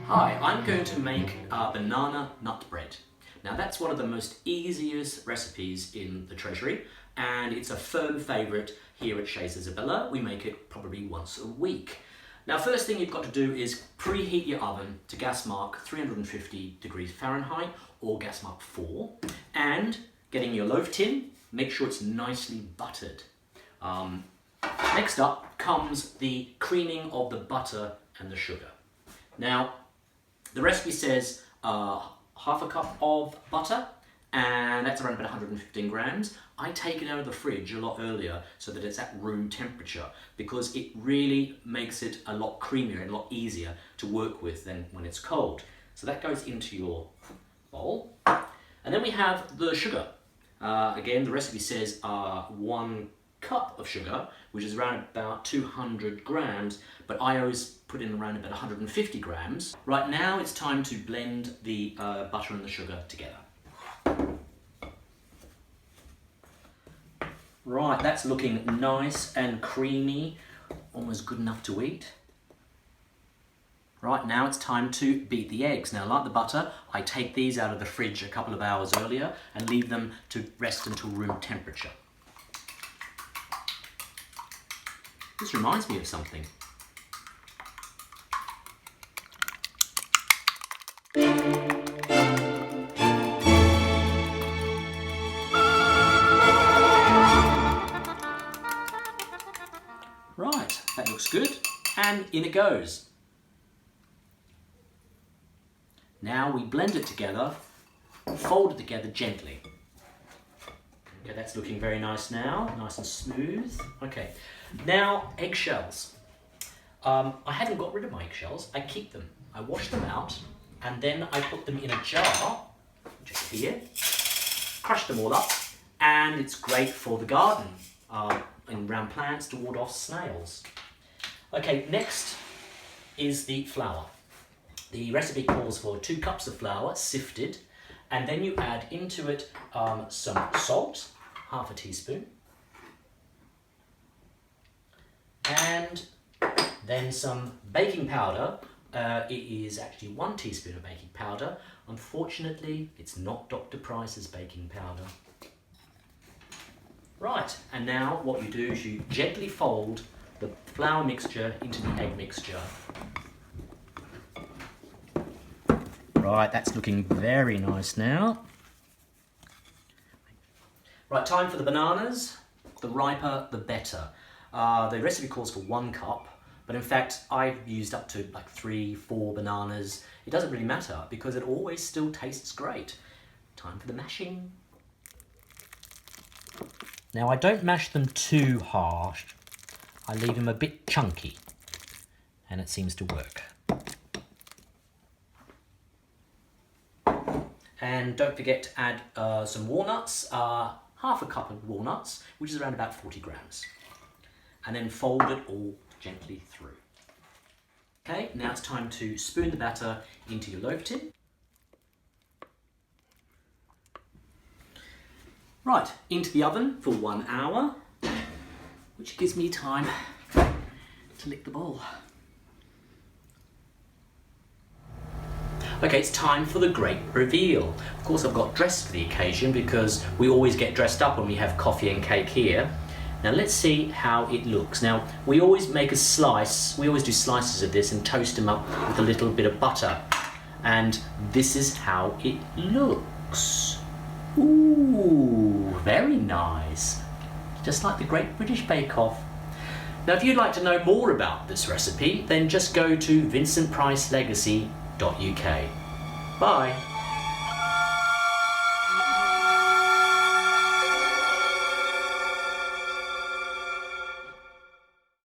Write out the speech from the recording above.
Hi, I'm going to make banana nut bread. Now that's one of the most easiest recipes in the Treasury, and it's a firm favourite here at Chez Isabella. We make it probably once a week. Now first thing you've got to do is preheat your oven to gas mark 350 degrees Fahrenheit or gas mark 4, and getting your loaf tin, make sure it's nicely buttered. Next up comes the creaming of the butter and the sugar. Now the recipe says half a cup of butter, and that's around about 115 grams. I take it out of the fridge a lot earlier so that it's at room temperature, because it really makes it a lot creamier and a lot easier to work with than when it's cold. So that goes into your bowl. And then we have the sugar. Again, the recipe says 1 cup of sugar, which is around about 200 grams, but I always put in around about 150 grams. Right now it's time to blend the butter and the sugar together. Right, that's looking nice and creamy, almost good enough to eat. Right, now it's time to beat the eggs. Now, like the butter, I take these out of the fridge a couple of hours earlier and leave them to rest until room temperature. This reminds me of something. Right, that looks good, and in it goes. Now we blend it together, fold it together gently. Okay, that's looking very nice now, nice and smooth. Okay, now eggshells. I haven't got rid of my eggshells, I keep them. I wash them out, and then I put them in a jar, just here, crush them all up, and it's great for the garden, and around plants to ward off snails. Okay, next is the flour. The recipe calls for 2 cups of flour, sifted, and then you add into it some salt, half a teaspoon, and then some baking powder. It is actually 1 teaspoon of baking powder. Unfortunately, it's not Dr. Price's baking powder. Right, and now what you do is you gently fold the flour mixture into the egg mixture. Right, that's looking very nice now. Right, time for the bananas. The riper, the better. The recipe calls for 1 cup, but in fact, I've used up to like 3-4 bananas. It doesn't really matter because it always still tastes great. Time for the mashing. Now, I don't mash them too harsh. I leave them a bit chunky, and it seems to work. And don't forget to add some walnuts, half a cup of walnuts, which is around about 40 grams. And then fold it all gently through. Okay, now it's time to spoon the batter into your loaf tin. Right, into the oven for 1 hour, which gives me time to lick the bowl. Okay, it's time for the great reveal. Of course, I've got dressed for the occasion because we always get dressed up when we have coffee and cake here. Now let's see how it looks. Now, we always make a slice, we always do slices of this and toast them up with a little bit of butter. And this is how it looks. Ooh, very nice. Just like the Great British Bake Off. Now, if you'd like to know more about this recipe, then just go to vincentpricelegacy.uk. Bye.